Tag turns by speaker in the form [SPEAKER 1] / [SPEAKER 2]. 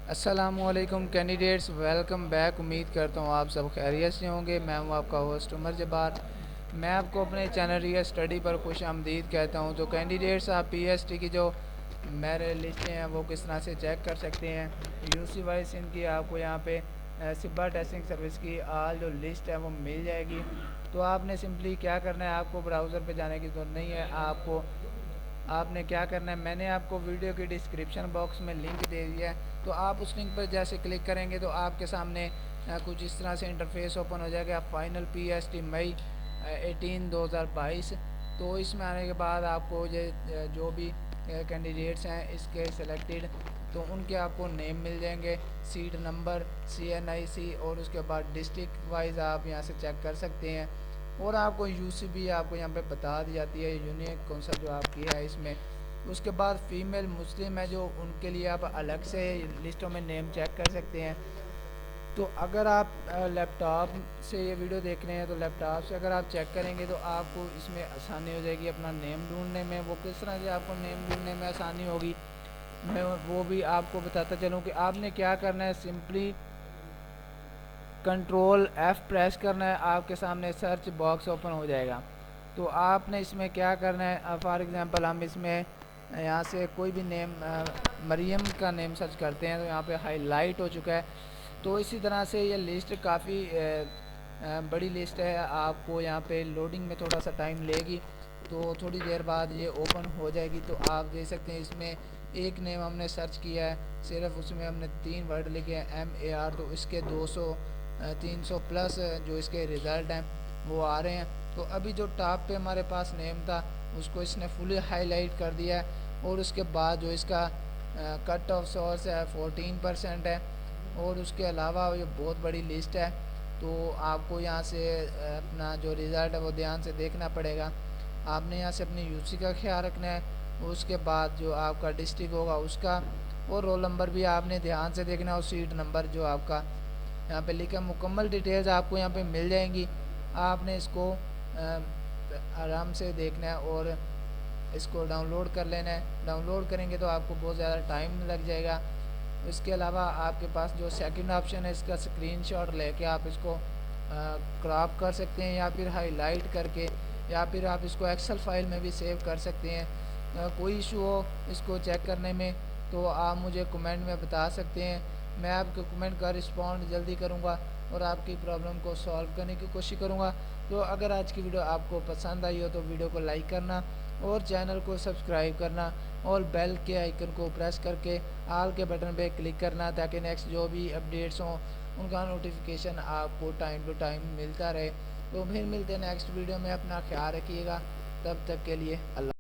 [SPEAKER 1] अस्सलामुअलैकुम candidates, welcome back. उम्मीद करता हूँ आप सब खैरियत से होंगे। मैं हूँ आपका होस्ट उमर जब्बार। मैं आपको अपने चैनल रिया स्टडी पर खुश आमदीद कहता हूँ। तो कैंडिडेट्स, आप पीएसटी की जो मेरिट लिस्टें हैं वो किस तरह से चेक कर सकते हैं। यूसी वाइज इनकी आपको यहाँ पे सिब्बा टेस्टिंग सर्विस की आल जो लिस्ट है वो मिल जाएगी। तो आपने सिंपली क्या करना है, आपको ब्राउज़र पे जाने की ज़रूरत नहीं है। आपने क्या करना है, मैंने आपको वीडियो की डिस्क्रिप्शन बॉक्स में लिंक दे दिया है। तो आप उस लिंक पर जैसे क्लिक करेंगे तो आपके सामने कुछ इस तरह से इंटरफेस ओपन हो जाएगा। फाइनल पीएसटी मई 18 2022। तो इसमें आने के बाद आपको ये जो भी कैंडिडेट्स हैं इसके सिलेक्टेड, तो उनके आपको नेम मिल जाएंगे, सीट नंबर, CNIC, और उसके बाद डिस्ट्रिक्ट वाइज आप यहाँ से चेक कर सकते हैं। और आपको यूसी भी आपको यहाँ पे बता दी जाती है, यूनिक कौन सा जो आपकी है इसमें। उसके बाद फीमेल मुस्लिम है जो, उनके लिए आप अलग से लिस्टों में नेम चेक कर सकते हैं। तो अगर आप लैपटॉप से ये वीडियो देख रहे हैं तो लैपटॉप से अगर आप चेक करेंगे तो आपको इसमें आसानी हो जाएगी अपना नेम ढूंढने में। वो किस तरह से आपको नेम ढूंढने में आसानी होगी, मैं वो भी आपको बताता चलूँ कि आपने क्या करना है। सिंपली Ctrl+F प्रेस करना है, आपके सामने सर्च बॉक्स ओपन हो जाएगा। तो आपने इसमें क्या करना है, फॉर एग्ज़ाम्पल हम इसमें यहाँ से कोई भी नेम, मरियम का नेम सर्च करते हैं तो यहाँ पे हाईलाइट हो चुका है। तो इसी तरह से ये लिस्ट काफ़ी बड़ी लिस्ट है। आपको यहाँ पे लोडिंग में थोड़ा सा टाइम लेगी, तो थोड़ी देर बाद ये ओपन हो जाएगी। तो आप देख सकते हैं इसमें एक नेम हमने सर्च किया है, सिर्फ उसमें हमने 3 वर्ड लिखे हैं MAR, तो इसके 300 प्लस जो इसके रिज़ल्ट हैं वो आ रहे हैं। तो अभी जो टॉप पे हमारे पास नेम था उसको इसने फुली हाईलाइट कर दिया है। और उसके बाद जो इसका कट ऑफ सोर्स है 14% है। और उसके अलावा ये बहुत बड़ी लिस्ट है, तो आपको यहाँ से अपना जो रिज़ल्ट है वो ध्यान से देखना पड़ेगा। आपने यहाँ से अपनी यूसी का ख्याल रखना है, उसके बाद जो आपका डिस्ट्रिक्ट होगा उसका, और रोल नंबर भी आपने ध्यान से देखना है, और सीट नंबर जो आपका यहाँ पे लिखा, मुकम्मल डिटेल्स आपको यहाँ पे मिल जाएंगी। आपने इसको आराम से देखना है और इसको डाउनलोड कर लेना है। डाउनलोड करेंगे तो आपको बहुत ज़्यादा टाइम लग जाएगा। इसके अलावा आपके पास जो सेकंड ऑप्शन है, इसका स्क्रीनशॉट लेके आप इसको क्रॉप कर सकते हैं, या फिर हाईलाइट करके, या फिर आप इसको एक्सेल फाइल में भी सेव कर सकते हैं। कोई इशू हो इसको चेक करने में तो आप मुझे कमेंट में बता सकते हैं। मैं आपके कमेंट का रिस्पॉन्ड जल्दी करूँगा और आपकी प्रॉब्लम को सॉल्व करने की कोशिश करूँगा। तो अगर आज की वीडियो आपको पसंद आई हो तो वीडियो को लाइक करना और चैनल को सब्सक्राइब करना, और बेल के आइकन को प्रेस करके आल के बटन पे क्लिक करना, ताकि नेक्स्ट जो भी अपडेट्स हों उनका नोटिफिकेशन आपको टाइम टू टाइम मिलता रहे। तो फिर मिलते हैं नेक्स्ट वीडियो में। अपना ख्याल रखिएगा, तब तक के लिए अल्लाह।